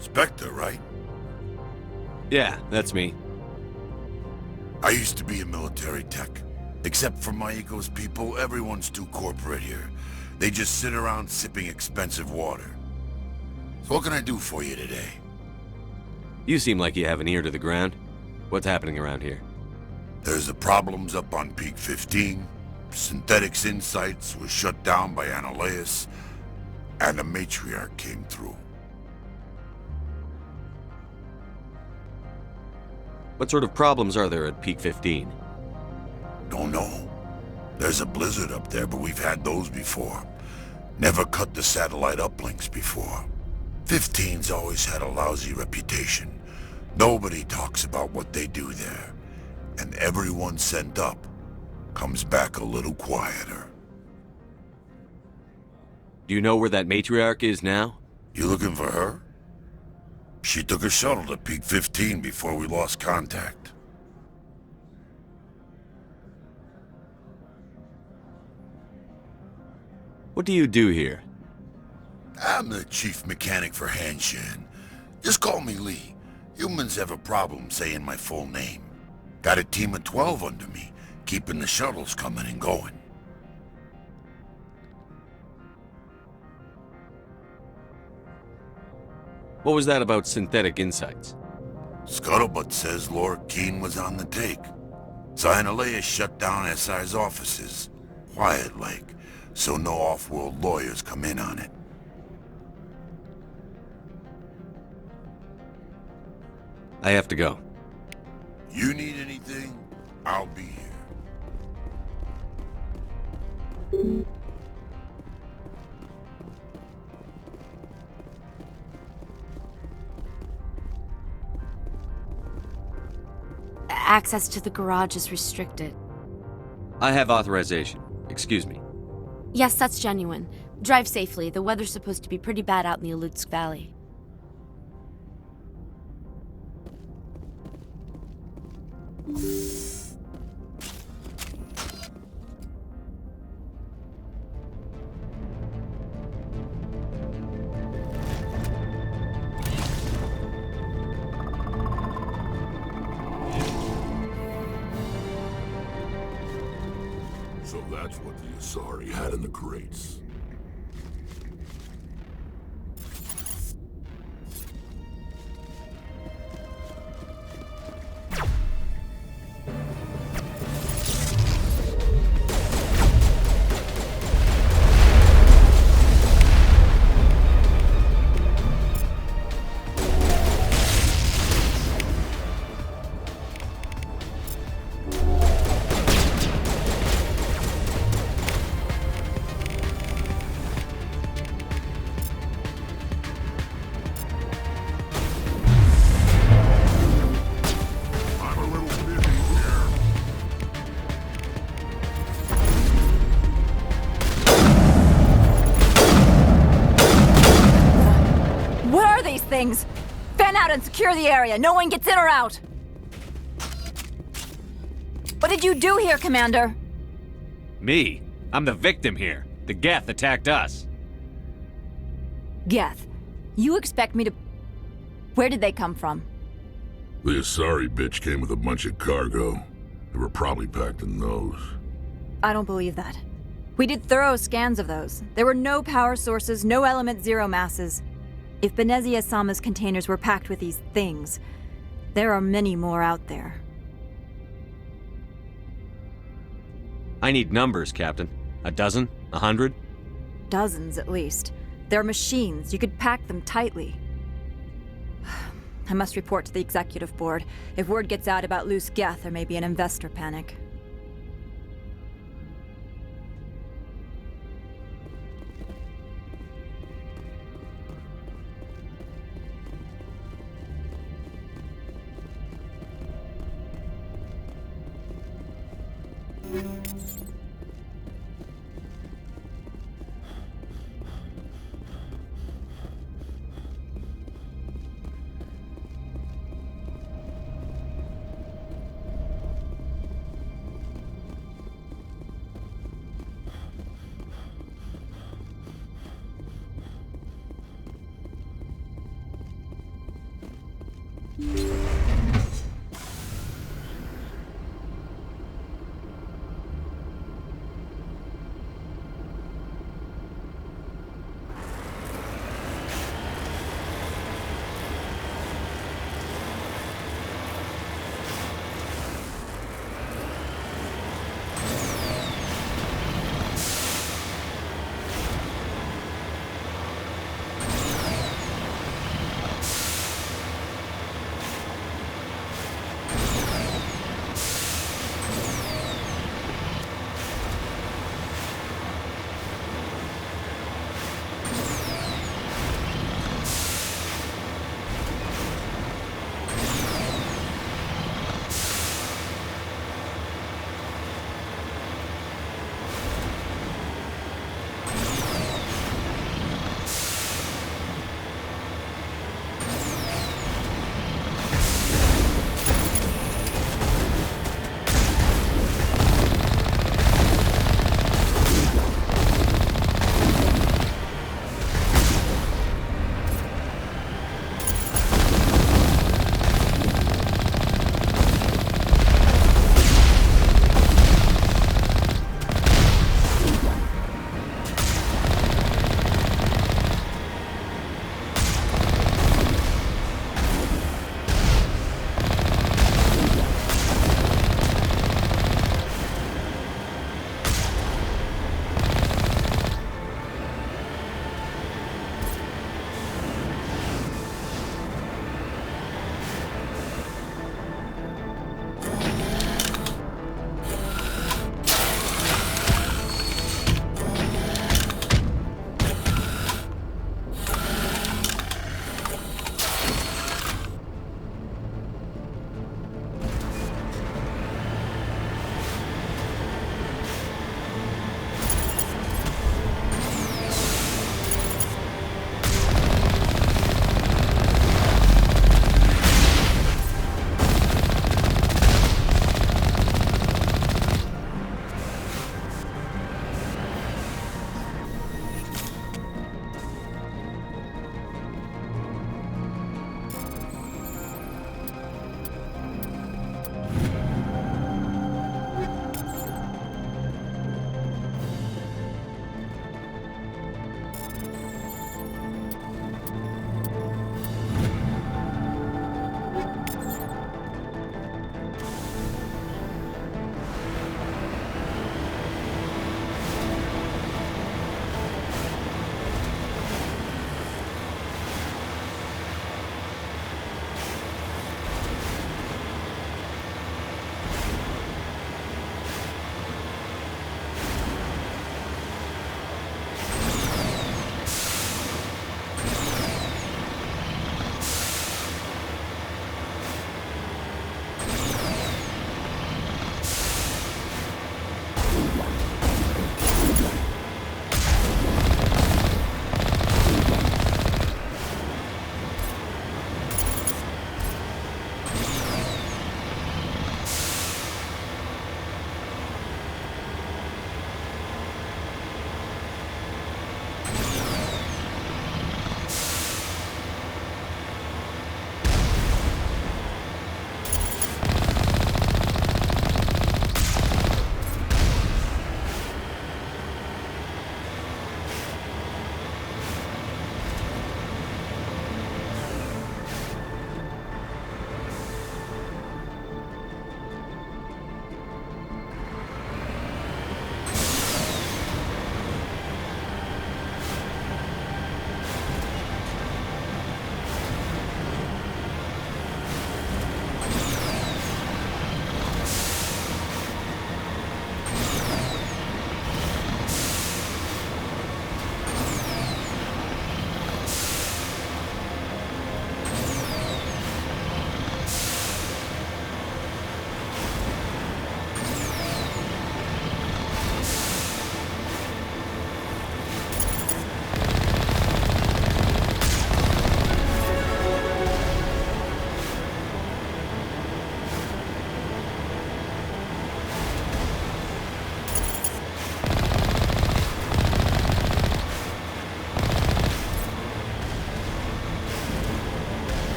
Spectre, right? Yeah, that's me. I used to be a military tech. Except for Maiko's people, everyone's too corporate here. They just sit around sipping expensive water. So what can I do for you today? You seem like you have an ear to the ground. What's happening around here? There's the problems up on Peak 15. Synthetics Insights was shut down by Analeus. And the Matriarch came through. What sort of problems are there at Peak 15? Don't know. There's a blizzard up there, but we've had those before. Never cut the satellite uplinks before. 15's always had a lousy reputation. Nobody talks about what they do there. And everyone sent up comes back a little quieter. Do you know where that matriarch is now? You looking for her? She took a shuttle to Peak 15 before we lost contact. What do you do here? I'm the chief mechanic for Hanshin. Just call me Lee. Humans have a problem saying my full name. Got a team of 12 under me, keeping the shuttles coming and going. What was that about Synthetic Insights? Scuttlebutt says Lord Keene was on the take. Analeus shut down SI's offices. Quiet-like, so no off-world lawyers come in on it. I have to go. You need anything, I'll be here. Access to the garage is restricted. I have authorization. Excuse me. Yes, that's genuine. Drive safely. The weather's supposed to be pretty bad out in the Alutsk Valley. So that's what the Asari had in the crates. Things. Fan out and secure the area. No one gets in or out. What did you do here, Commander? Me? I'm the victim here. The Geth attacked us. Geth. You expect me to... Where did they come from? The Asari bitch came with a bunch of cargo. They were probably packed in those. I don't believe that. We did thorough scans of those. There were no power sources, no element zero masses. If Benezia Sama's containers were packed with these things, there are many more out there. I need numbers, Captain. A dozen? 100? Dozens, at least. They're machines. You could pack them tightly. I must report to the executive board. If word gets out about loose Geth, there may be an investor panic.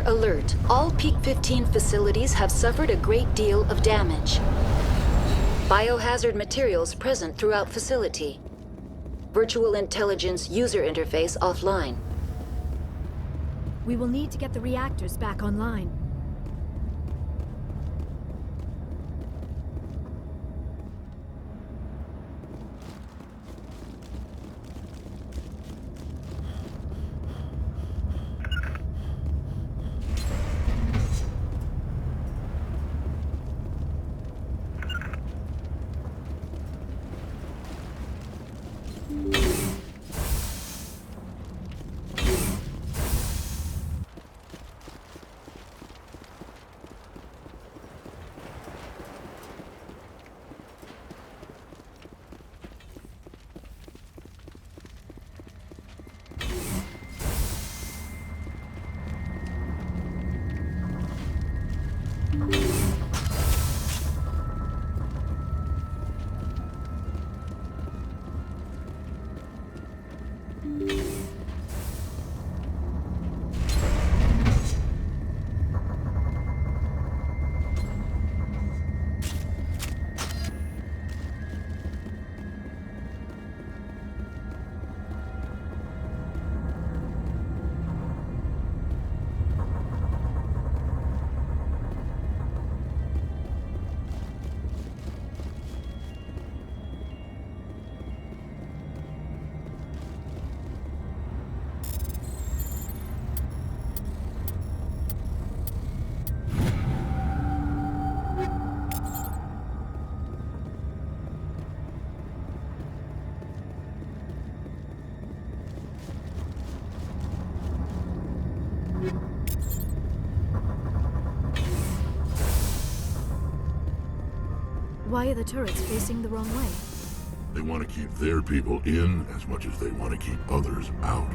alert. All Peak 15 facilities have suffered a great deal of damage. Biohazard materials present throughout facility. Virtual intelligence user interface offline. We will need to get the reactors back online. Why are the turrets facing the wrong way? They want to keep their people in as much as they want to keep others out.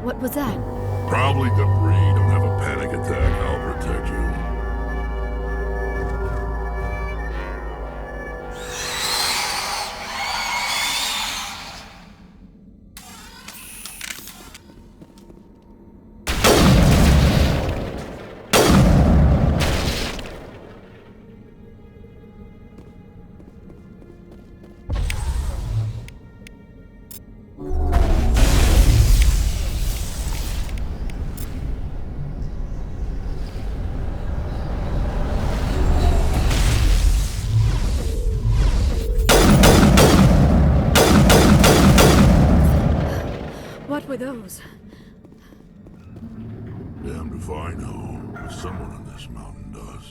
What was that? Probably debris. Don't have a panic attack. I'll protect you. What were those? Damned if I know, but someone on this mountain does.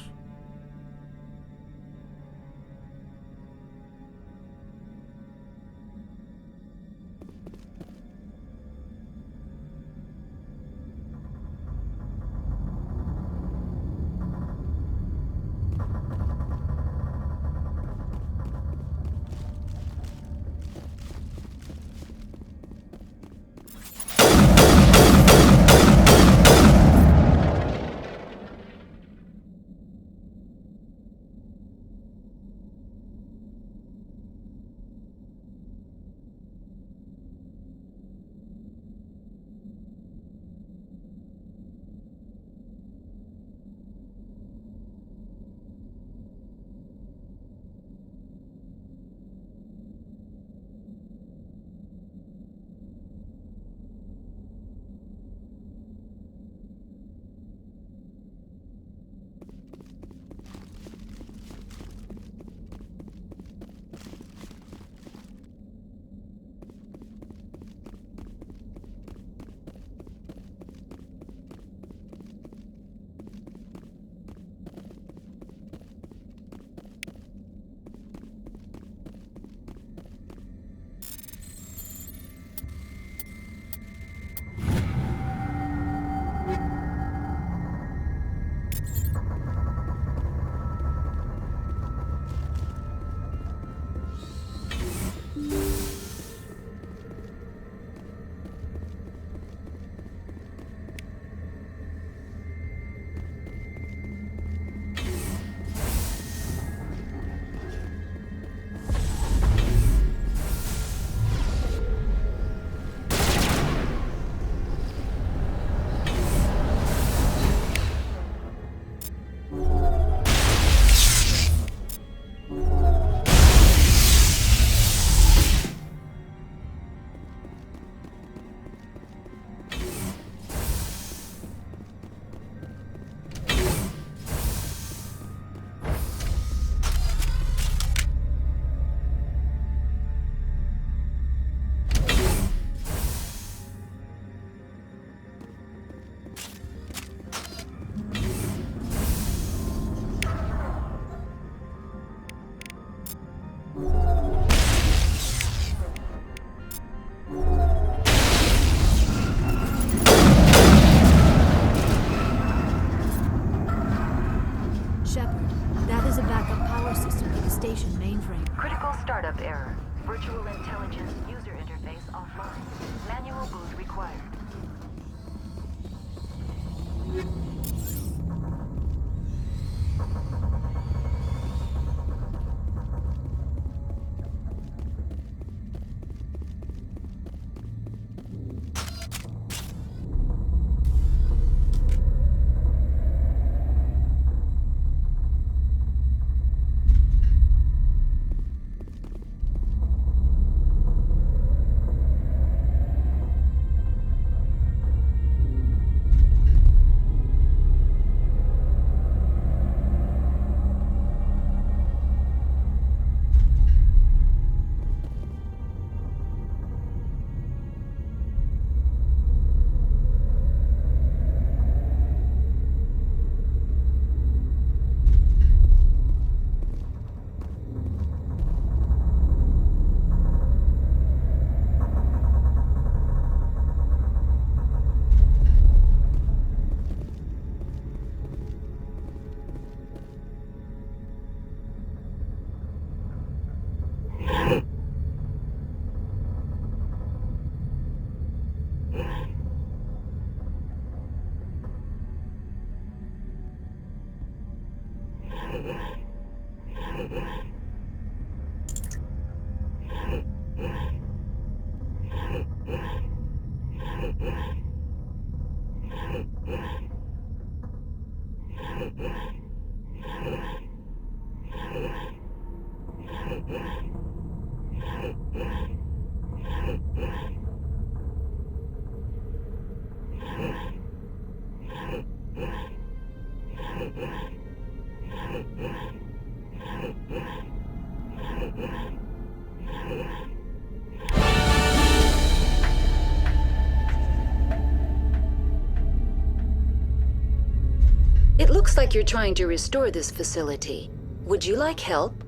It looks like you're trying to restore this facility. Would you like help?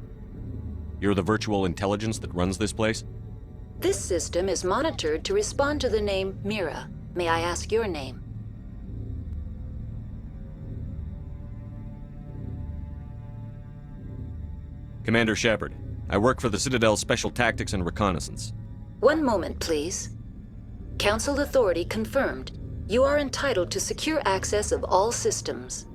You're the virtual intelligence that runs this place? This system is monitored to respond to the name Mira. May I ask your name? Commander Shepard. I work for the Citadel Special Tactics and Reconnaissance. One moment, please. Council authority confirmed. You are entitled to secure access of all systems.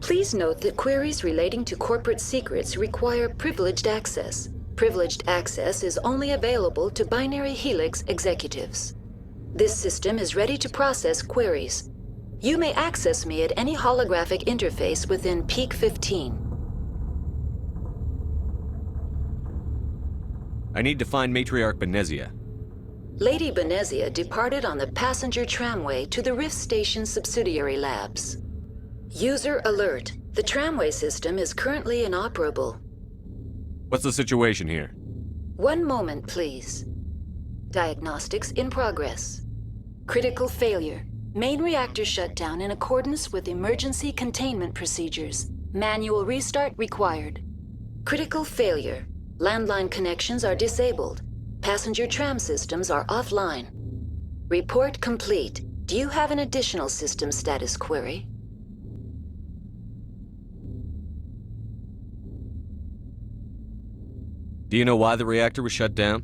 Please note that queries relating to corporate secrets require privileged access. Privileged access is only available to Binary Helix executives. This system is ready to process queries. You may access me at any holographic interface within Peak 15. I need to find Matriarch Benezia. Lady Benezia departed on the passenger tramway to the Rift Station subsidiary labs. User alert. The tramway system is currently inoperable. What's the situation here? One moment, please. Diagnostics in progress. Critical failure. Main reactor shut down in accordance with emergency containment procedures. Manual restart required. Critical failure. Landline connections are disabled. Passenger tram systems are offline. Report complete. Do you have an additional system status query? Do you know why the reactor was shut down?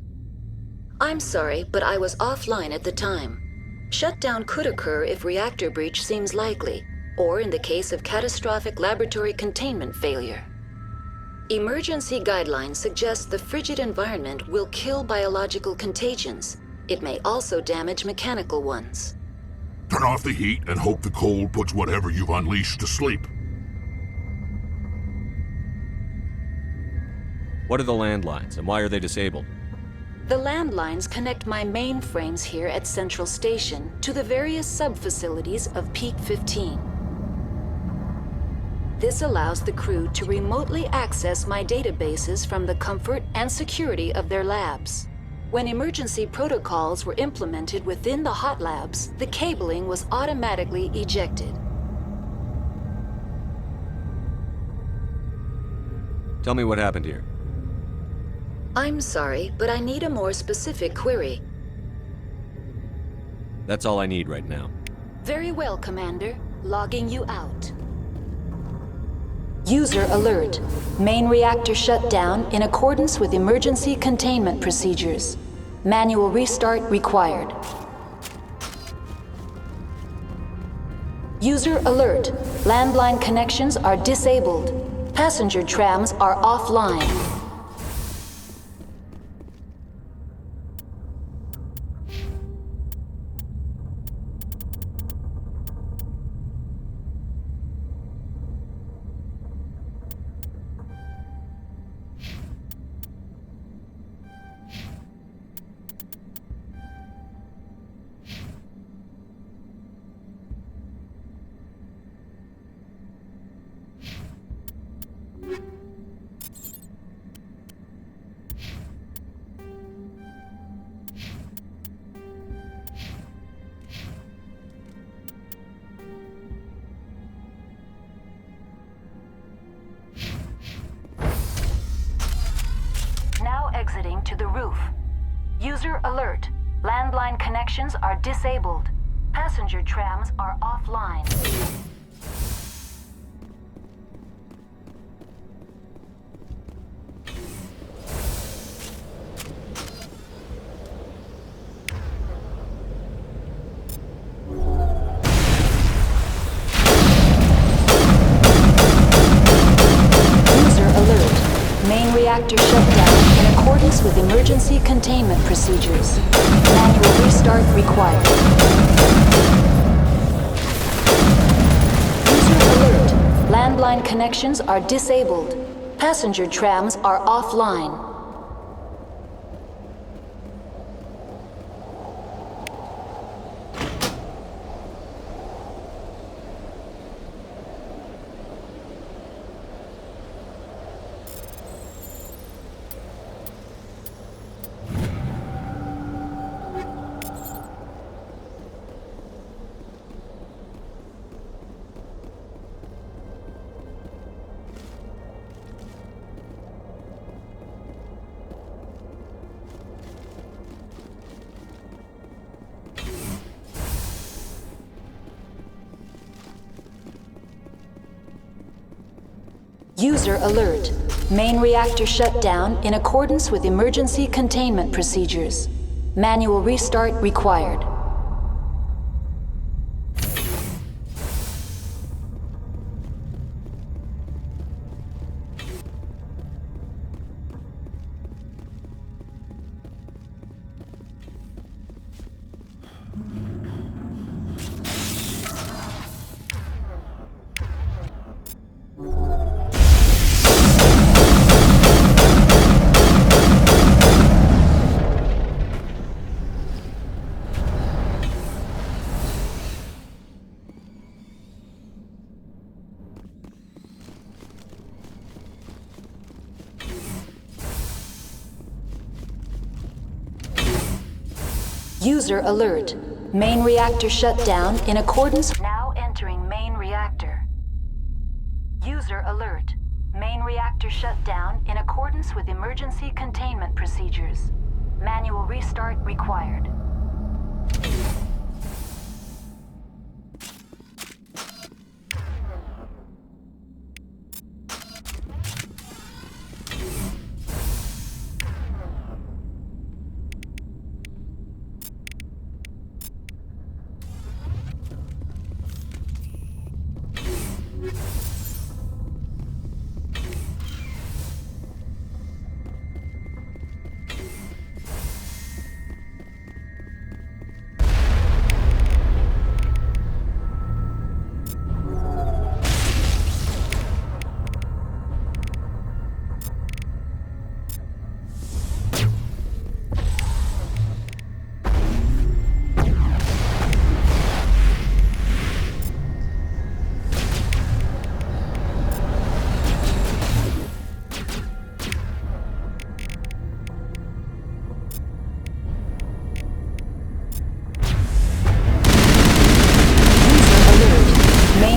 I'm sorry, but I was offline at the time. Shutdown could occur if reactor breach seems likely, or in the case of catastrophic laboratory containment failure. Emergency guidelines suggest the frigid environment will kill biological contagions. It may also damage mechanical ones. Turn off the heat and hope the cold puts whatever you've unleashed to sleep. What are the landlines, and why are they disabled? The landlines connect my mainframes here at Central Station to the various sub-facilities of Peak 15. This allows the crew to remotely access my databases from the comfort and security of their labs. When emergency protocols were implemented within the hot labs, the cabling was automatically ejected. Tell me what happened here. I'm sorry, but I need a more specific query. That's all I need right now. Very well, Commander. Logging you out. User alert. Main reactor shut down in accordance with emergency containment procedures. Manual restart required. User alert. Landline connections are disabled. Passenger trams are offline. Now exiting to the roof. User alert. Landline connections are disabled. Passenger trams are offline. User alert. Main reactor shut down in accordance with emergency containment procedures. Manual restart required. User alert. Landline connections are disabled. Passenger trams are offline. User alert. Main reactor shut down in accordance with emergency containment procedures. Manual restart required. User alert. Main reactor shut down in accordance. Now entering main reactor. User alert. Main reactor shut down in accordance with emergency containment procedures. Manual restart required.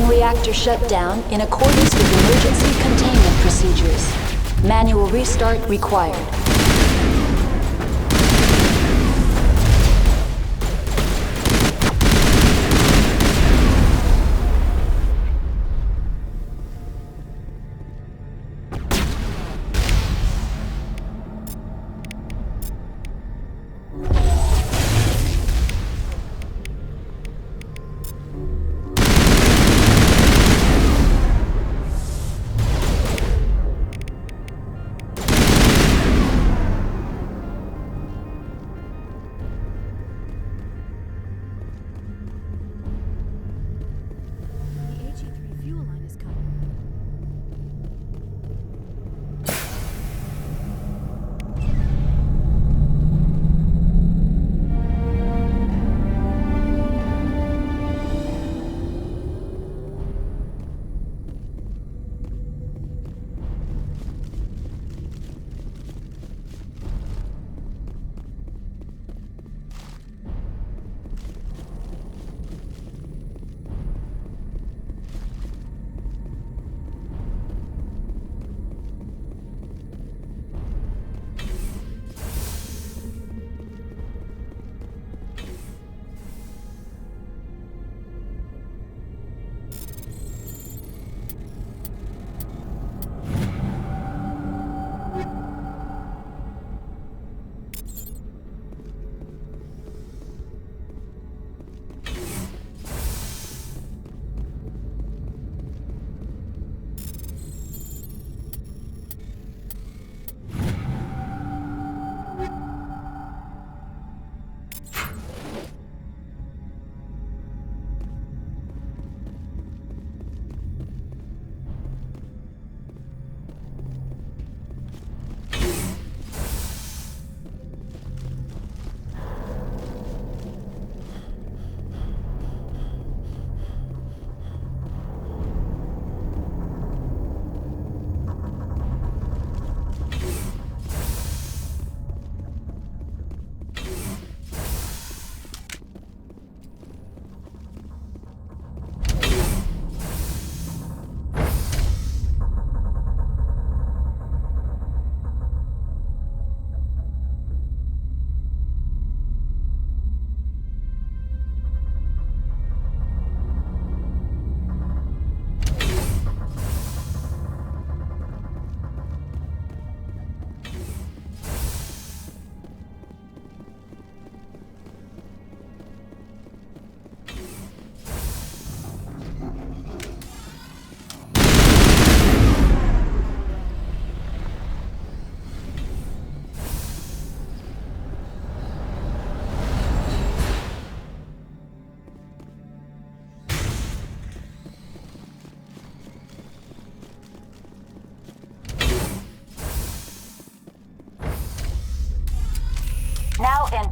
Reactor shut down in accordance with emergency containment procedures. Manual restart required.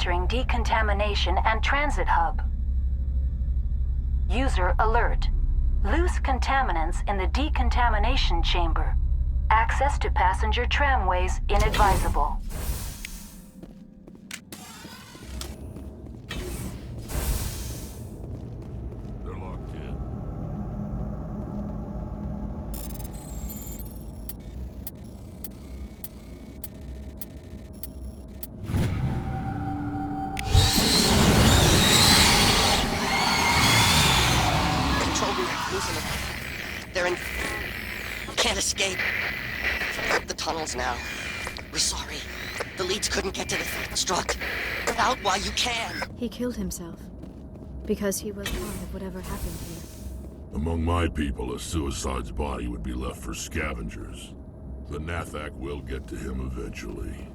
entering decontamination and transit hub. User alert. Loose contaminants in the decontamination chamber. Access to passenger tramways inadvisable. They're locked in. Control room, losing it. They're in... Can't escape. The tunnels now. We're sorry. The leads couldn't get to the struct. Get out while you can. He killed himself. Because he was part of whatever happened here. Among my people, a suicide's body would be left for scavengers. The Nathak will get to him eventually.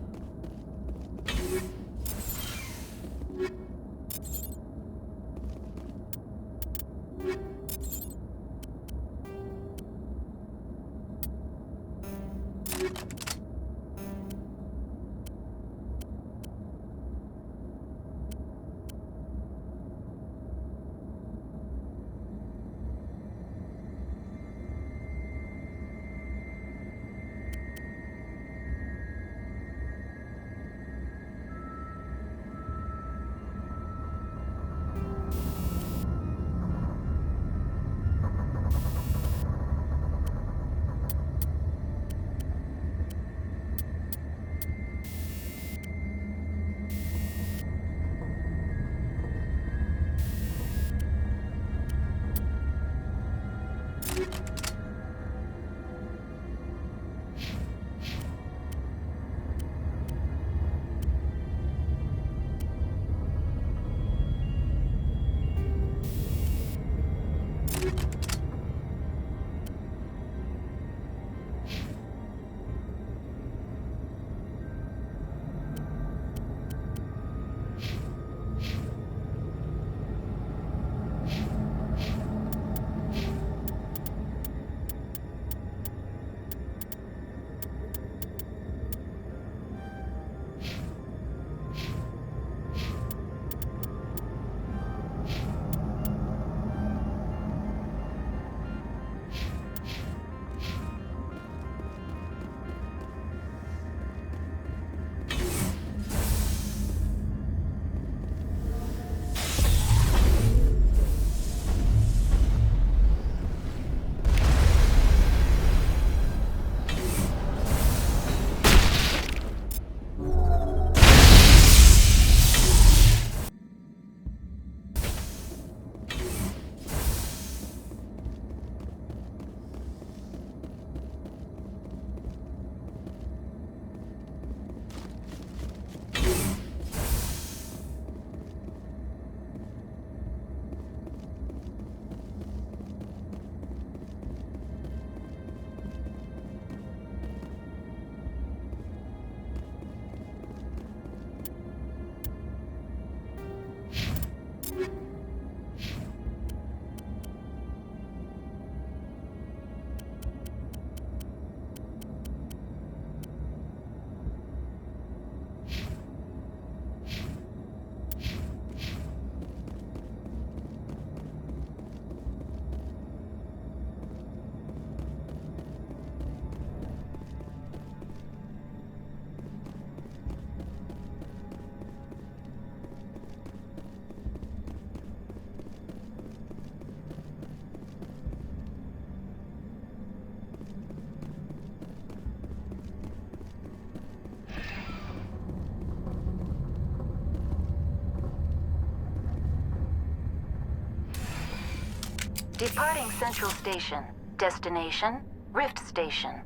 Departing Central Station. Destination, Rift Station.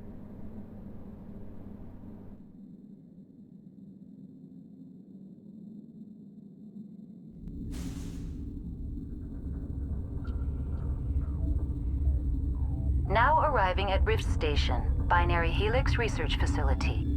Now arriving at Rift Station, Binary Helix Research Facility.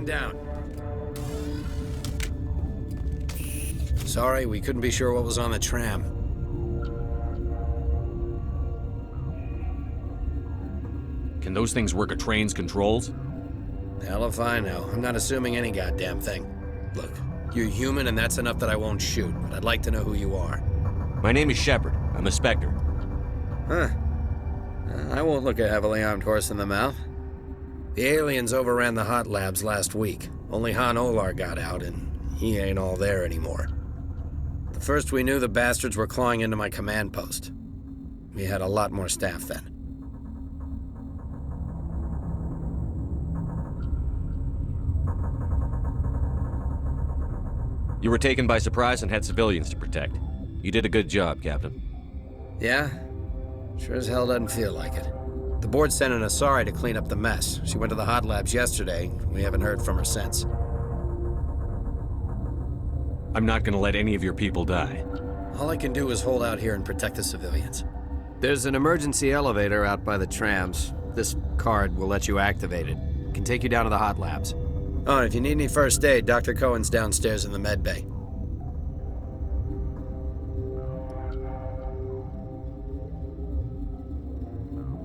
Man down. Sorry, we couldn't be sure what was on the tram. Can those things work a train's controls? Hell if I know. I'm not assuming any goddamn thing. Look, you're human and that's enough that I won't shoot, but I'd like to know who you are. My name is Shepard. I'm a Spectre. Huh. I won't look a heavily armed horse in the mouth. The aliens overran the hot labs last week. Only Han Olar got out, and he ain't all there anymore. The first we knew, the bastards were clawing into my command post. We had a lot more staff then. You were taken by surprise and had civilians to protect. You did a good job, Captain. Yeah? Sure as hell doesn't feel like it. The board sent an Asari to clean up the mess. She went to the hot labs yesterday. We haven't heard from her since. I'm not gonna let any of your people die. All I can do is hold out here and protect the civilians. There's an emergency elevator out by the trams. This card will let you activate it. It can take you down to the hot labs. Oh, and if you need any first aid, Dr. Cohen's downstairs in the med bay.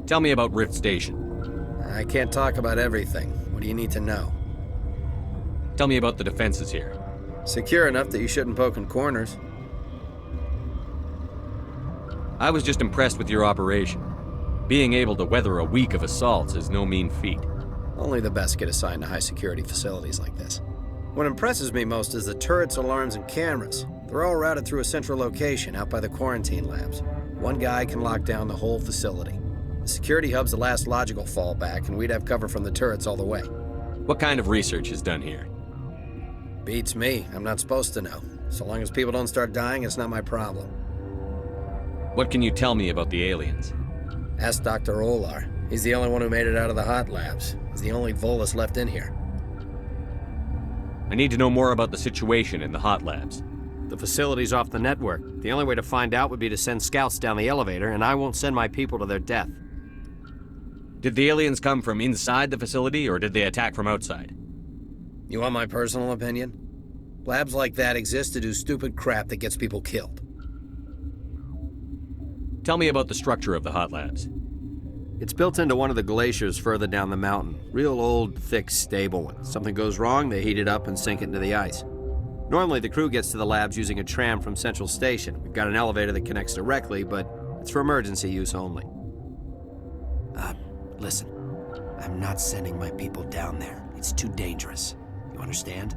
Tell me about Rift Station. I can't talk about everything. What do you need to know? Tell me about the defenses here. Secure enough that you shouldn't poke in corners. I was just impressed with your operation. Being able to weather a week of assaults is no mean feat. Only the best get assigned to high-security facilities like this. What impresses me most is the turrets, alarms, and cameras. They're all routed through a central location out by the quarantine labs. One guy can lock down the whole facility. The security hub's the last logical fallback, and we'd have cover from the turrets all the way. What kind of research is done here? Beats me. I'm not supposed to know. So long as people don't start dying, it's not my problem. What can you tell me about the aliens? Ask Dr. Olar. He's the only one who made it out of the hot labs. He's the only Volus left in here. I need to know more about the situation in the hot labs. The facility's off the network. The only way to find out would be to send scouts down the elevator, and I won't send my people to their death. Did the aliens come from inside the facility, or did they attack from outside? You want my personal opinion? Labs like that exist to do stupid crap that gets people killed. Tell me about the structure of the hot labs. It's built into one of the glaciers further down the mountain. Real old, thick, stable one. Something goes wrong, they heat it up and sink it into the ice. Normally, the crew gets to the labs using a tram from Central Station. We've got an elevator that connects directly, but it's for emergency use only. Listen. I'm not sending my people down there. It's too dangerous. You understand?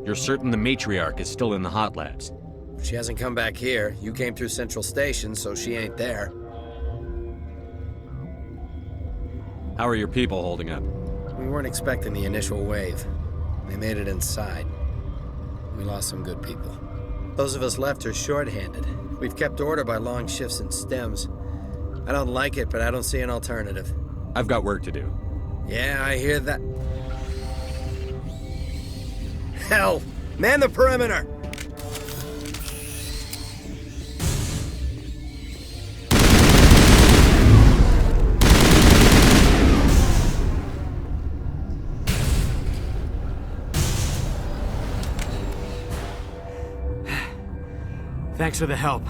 You're certain the matriarch is still in the hot labs? She hasn't come back here. You came through Central Station, so she ain't there. How are your people holding up? We weren't expecting the initial wave. They made it inside. We lost some good people. Those of us left are short-handed. We've kept order by long shifts and stems. I don't like it, but I don't see an alternative. I've got work to do. Yeah, I hear that. Hell! Man the perimeter! Thanks for the help.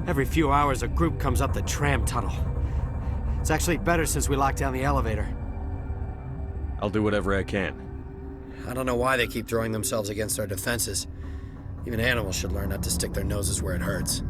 Every few hours, a group comes up the tram tunnel. It's actually better since we locked down the elevator. I'll do whatever I can. I don't know why they keep throwing themselves against our defenses. Even animals should learn not to stick their noses where it hurts.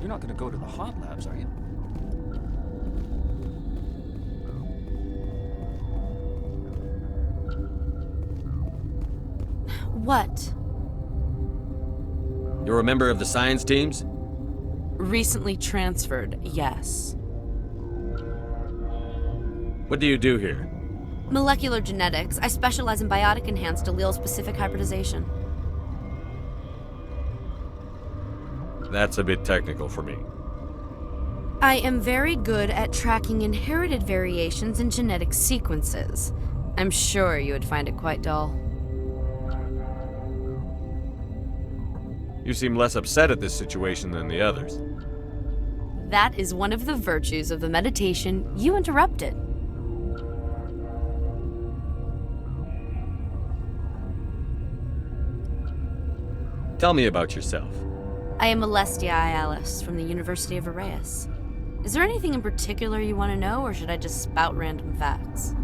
You're not gonna go to the hot labs, are you? What? You're a member of the science teams? Recently transferred, yes. What do you do here? Molecular genetics. I specialize in biotic-enhanced allele-specific hybridization. That's a bit technical for me. I am very good at tracking inherited variations in genetic sequences. I'm sure you would find it quite dull. You seem less upset at this situation than the others. That is one of the virtues of the meditation you interrupted. Tell me about yourself. I am Alestia Alice from the University of Arraeus. Is there anything in particular you want to know, or should I just spout random facts?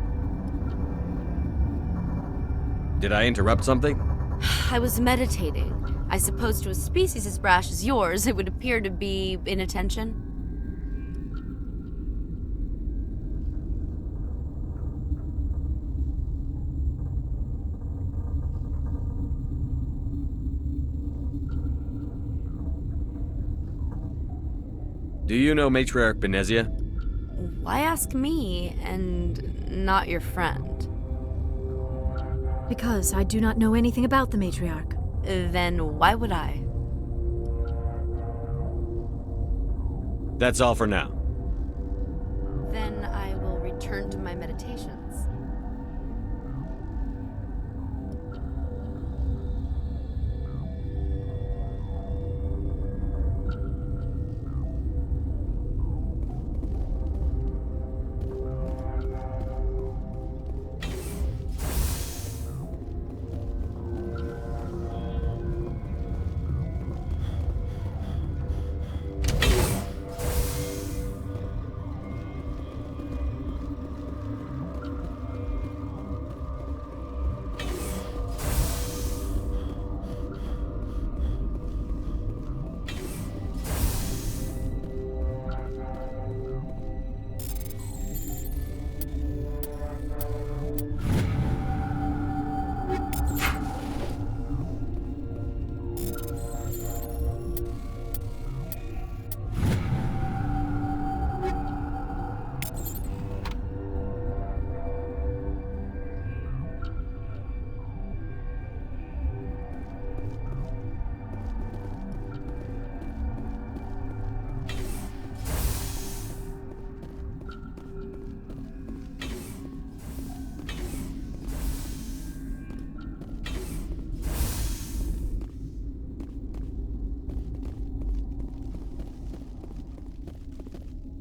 Did I interrupt something? I was meditating. I suppose to a species as brash as yours, it would appear to be inattention. Do you know Matriarch Benezia? Why ask me and not your friend? Because I do not know anything about the Matriarch. Then why would I? That's all for now. Then I will return to my meditations.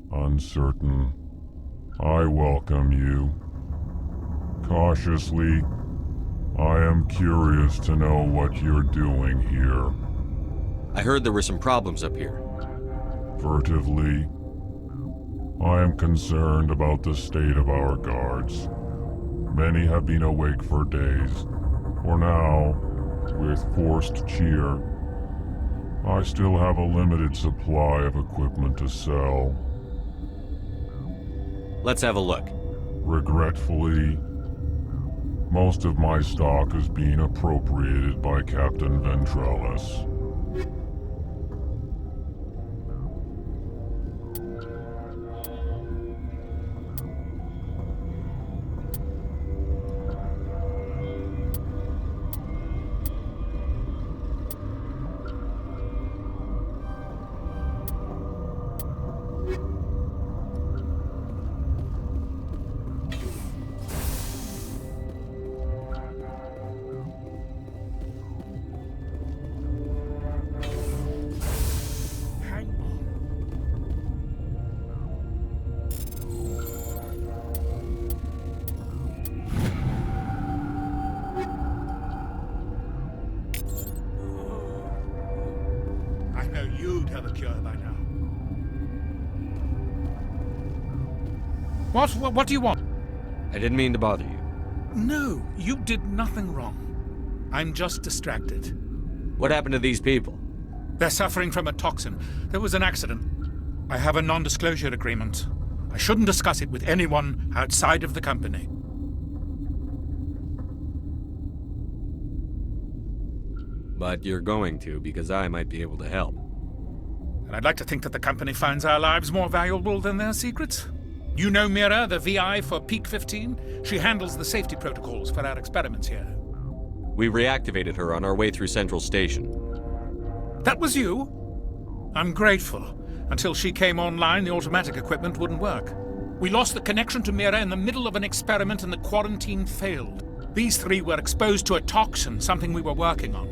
Uncertain. I welcome you. Cautiously, I am curious to know what you're doing here. I heard there were some problems up here. Furtively, I am concerned about the state of our guards. Many have been awake for days. For now, with forced cheer, I still have a limited supply of equipment to sell. Let's have a look. Regretfully, most of my stock is being appropriated by Captain Ventrellis. What do you want? I didn't mean to bother you. No, you did nothing wrong. I'm just distracted. What happened to these people? They're suffering from a toxin. There was an accident. I have a non-disclosure agreement. I shouldn't discuss it with anyone outside of the company. but you're going to because I might be able to help. And I'd like to think that the company finds our lives more valuable than their secrets. You know Mira, the VI for Peak 15? She handles the safety protocols for our experiments here. We reactivated her on our way through Central Station. That was you? I'm grateful. Until she came online, the automatic equipment wouldn't work. We lost the connection to Mira in the middle of an experiment and the quarantine failed. These three were exposed to a toxin, something we were working on.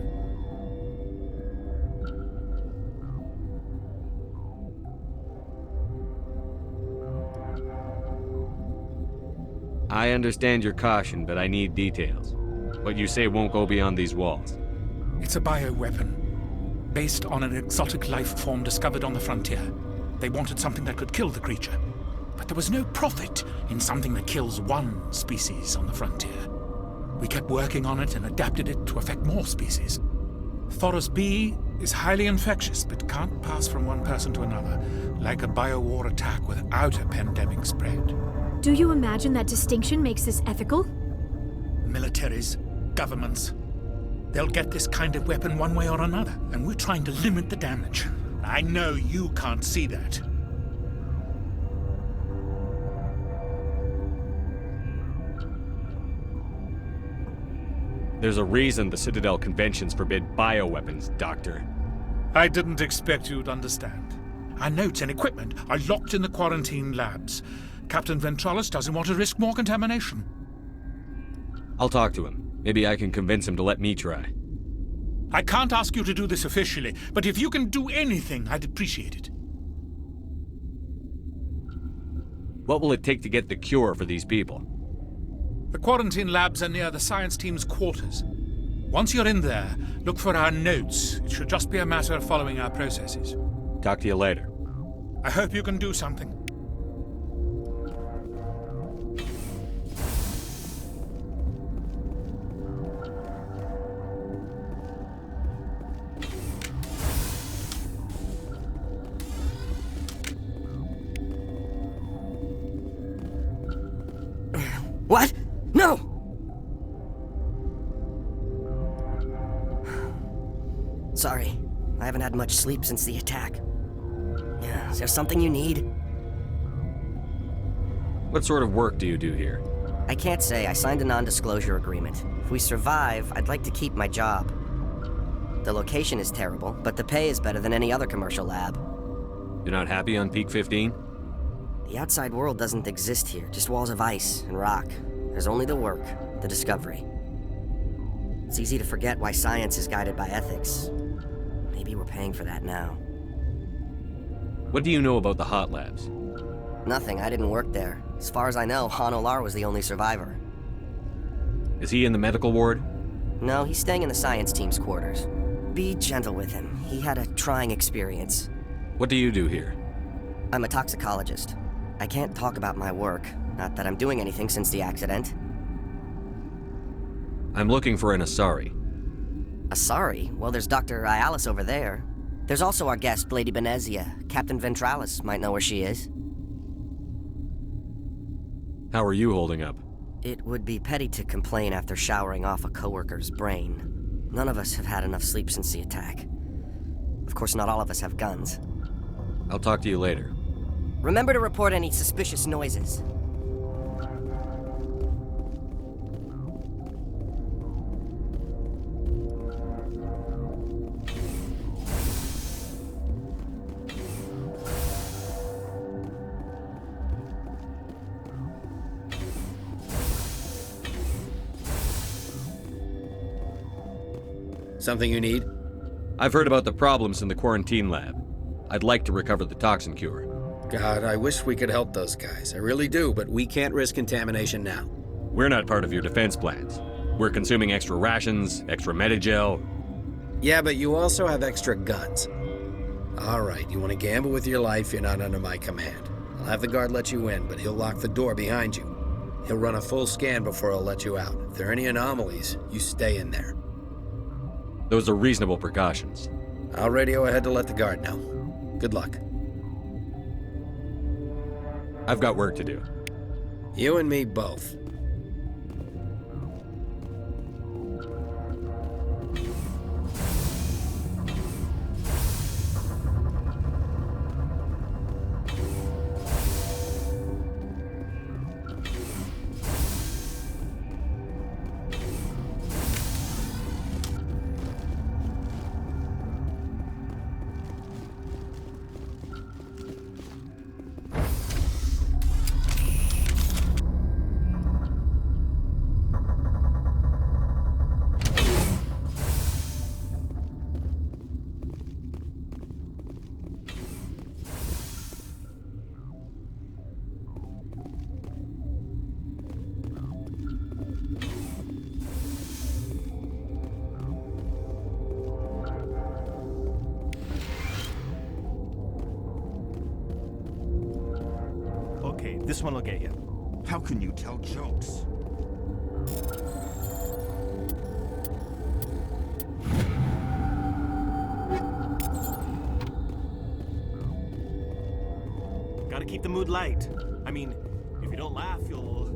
I understand your caution, but I need details. What you say won't go beyond these walls. It's a bioweapon, based on an exotic life form discovered on the frontier. They wanted something that could kill the creature. But there was no profit in something that kills one species on the frontier. We kept working on it and adapted it to affect more species. Thoros B is highly infectious, but can't pass from one person to another, like a biowar attack without a pandemic spread. Do you imagine that distinction makes this ethical? Militaries, governments, they'll get this kind of weapon one way or another, and we're trying to limit the damage. I know you can't see that. There's a reason the Citadel conventions forbid bioweapons, Doctor. I didn't expect you'd understand. Our notes and equipment are locked in the quarantine labs. Captain Ventralis doesn't want to risk more contamination. I'll talk to him. Maybe I can convince him to let me try. I can't ask you to do this officially, but if you can do anything, I'd appreciate it. What will it take to get the cure for these people? The quarantine labs are near the science team's quarters. Once you're in there, look for our notes. It should just be a matter of following our processes. Talk to you later. I hope you can do something. What? No! Sorry, I haven't had much sleep since the attack. Yeah, is there something you need? What sort of work do you do here? I can't say. I signed a non-disclosure agreement. If we survive, I'd like to keep my job. The location is terrible, but the pay is better than any other commercial lab. You're not happy on Peak 15? The outside world doesn't exist here, just walls of ice and rock. There's only the work, the discovery. It's easy to forget why science is guided by ethics. Maybe we're paying for that now. What do you know about the hot labs? Nothing, I didn't work there. As far as I know, Han Olar was the only survivor. Is he in the medical ward? No, he's staying in the science team's quarters. Be gentle with him. He had a trying experience. What do you do here? I'm a toxicologist. I can't talk about my work. Not that I'm doing anything since the accident. I'm looking for an Asari. Asari? Well, there's Dr. Ialis over there. There's also our guest, Lady Benezia. Captain Ventralis might know where she is. How are you holding up? It would be petty to complain after showering off a coworker's brain. None of us have had enough sleep since the attack. Of course, not all of us have guns. I'll talk to you later. Remember to report any suspicious noises. Something you need? I've heard about the problems in the quarantine lab. I'd like to recover the toxin cure. God, I wish we could help those guys. I really do, but we can't risk contamination now. We're not part of your defense plans. We're consuming extra rations, extra Medigel. Yeah, but you also have extra guns. All right, you want to gamble with your life, you're not under my command. I'll have the guard let you in, but he'll lock the door behind you. He'll run a full scan before he'll let you out. If there are any anomalies, you stay in there. Those are reasonable precautions. I'll radio ahead to let the guard know. Good luck. I've got work to do. You and me both. This one will get you. How can you tell jokes? Gotta keep the mood light. I mean, if you don't laugh, you'll